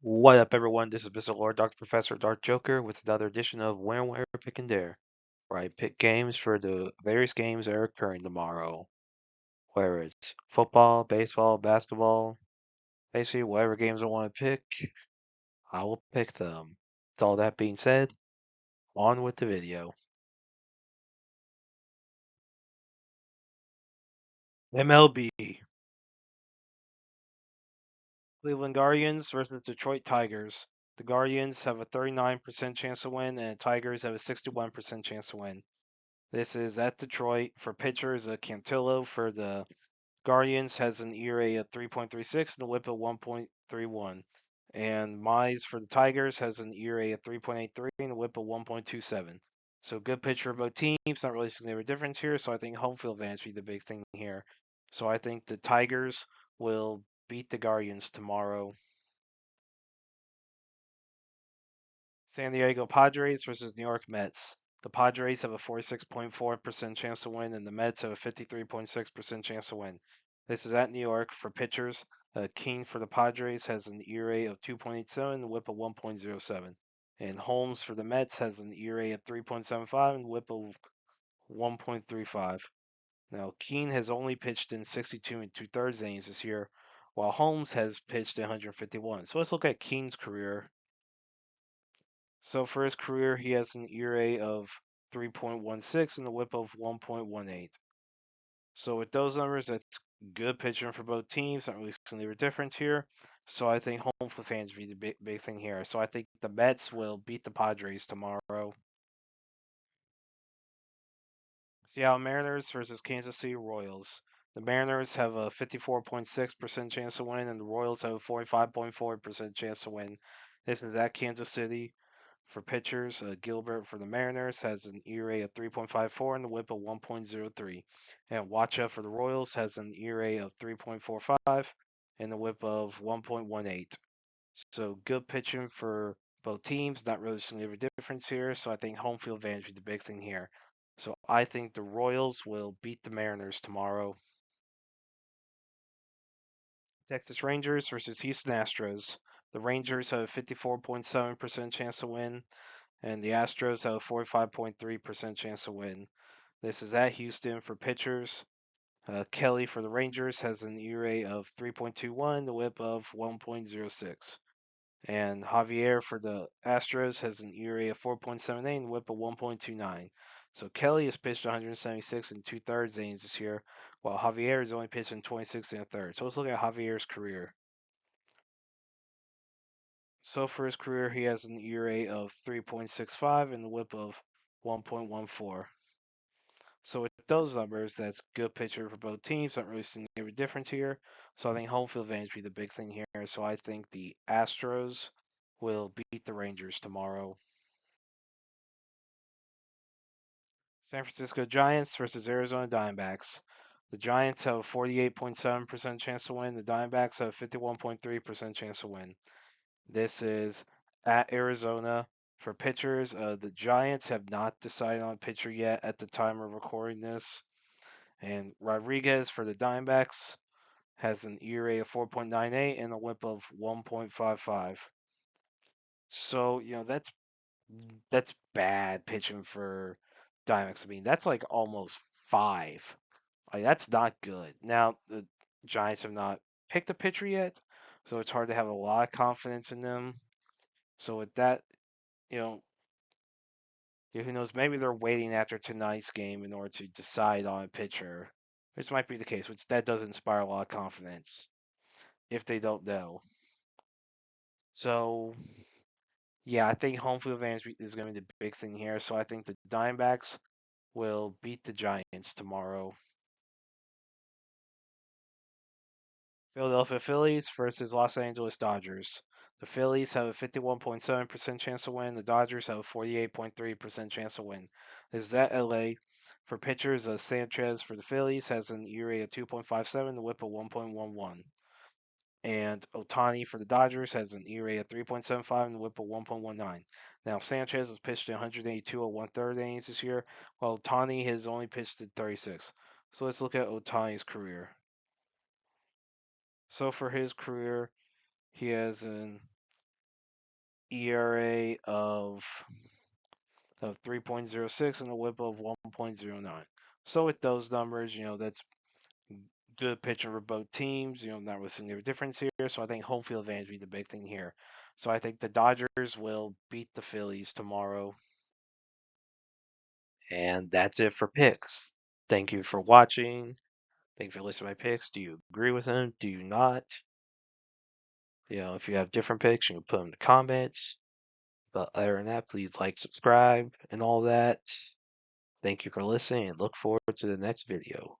What up, everyone? This is Mr. Lord, Dr. Professor Dark Joker with another edition of Where Pick and Dare, where I pick games for the various games that are occurring tomorrow. Whether it's football, baseball, basketball, basically whatever games I want to pick, I will pick them. With all that being said, on with the video. MLB. Cleveland Guardians versus Detroit Tigers. The Guardians have a 39% chance to win, and the Tigers have a 61% chance to win. This is at Detroit. For pitchers, Cantillo for the Guardians has an ERA of 3.36 and a WHIP of 1.31. And Mize for the Tigers has an ERA of 3.83 and a WHIP of 1.27. So good pitcher of both teams. Not really significant difference here. So I think home field advantage will be the big thing here. So I think the Tigers will beat the Guardians tomorrow. San Diego Padres versus New York Mets. The Padres have a 46.4% chance to win, and the Mets have a 53.6% chance to win. This is at New York for pitchers. King for the Padres has an ERA of 2.87 and a WHIP of 1.07. And Holmes for the Mets has an ERA of 3.75 and a WHIP of 1.35. Now, Keane has only pitched in 62 and two-thirds innings this year, while Holmes has pitched 151. So let's look at Keane's career. So for his career, he has an ERA of 3.16 and a WHIP of 1.18. So with those numbers, that's good pitching for both teams. Not really seeing a difference here. So I think home field fans be the big thing here. So I think the Mets will beat the Padres tomorrow. Seattle Mariners versus Kansas City Royals. The Mariners have a 54.6% chance to win, and the Royals have a 45.4% chance to win. This is at Kansas City. For pitchers, Gilbert for the Mariners has an ERA of 3.54 and a WHIP of 1.03. And Wacha for the Royals has an ERA of 3.45 and a WHIP of 1.18. So good pitching for both teams. Not really seeing a difference here. So I think home field advantage is the big thing here. So I think the Royals will beat the Mariners tomorrow. Texas Rangers versus Houston Astros. The Rangers have a 54.7% chance to win, and the Astros have a 45.3% chance to win. This is at Houston for pitchers. Kelly for the Rangers has an ERA of 3.21, the WHIP of 1.06. And Javier for the Astros has an ERA of 4.78 and WHIP of 1.29. So Kelly has pitched 176 and two-thirds innings this year, while Javier has only pitched in 26 and a third. So let's look at Javier's career. So for his career, he has an ERA of 3.65 and a WHIP of 1.14. So with those numbers, that's good pitcher for both teams. Not really seeing any difference here. So I think home field advantage will be the big thing here. So I think the Astros will beat the Rangers tomorrow. San Francisco Giants versus Arizona Diamondbacks. The Giants have a 48.7% chance to win. The Diamondbacks have a 51.3% chance to win. This is at Arizona. For pitchers, the Giants have not decided on a pitcher yet at the time of recording this. And Rodriguez for the Diamondbacks has an ERA of 4.98 and a WHIP of 1.55. So, that's bad pitching for Diamondbacks. I mean, that's like almost 5. Like that's not good. Now, the Giants have not picked a pitcher yet, so it's hard to have a lot of confidence in them. So with that, you know, who knows? Maybe they're waiting after tonight's game in order to decide on a pitcher. Which might be the case, which that does inspire a lot of confidence if they don't know. So yeah, I think home field advantage is going to be the big thing here. So I think the Diamondbacks will beat the Giants tomorrow. Philadelphia Phillies versus Los Angeles Dodgers. The Phillies have a 51.7% chance to win. The Dodgers have a 48.3% chance to win. This is at LA. For pitchers, Sanchez for the Phillies has an ERA of 2.57, the WHIP of 1.11. And Ohtani for the Dodgers has an ERA of 3.75 and a WHIP of 1.19. Now, Sanchez has pitched in 182 and one-third innings this year, while Ohtani has only pitched in 36. So let's look at Ohtani's career. So for his career, he has an ERA of 3.06 and a WHIP of 1.09. So with those numbers, that's good pitching for both teams. Not really seeing a difference here. So I think home field advantage be the big thing here. So I think the Dodgers will beat the Phillies tomorrow. And that's it for picks. Thank you for watching. Thank you for listening to my picks. Do you agree with them? Do you not? If you have different picks, you can put them in the comments. But other than that, please like, subscribe, and all that. Thank you for listening, and look forward to the next video.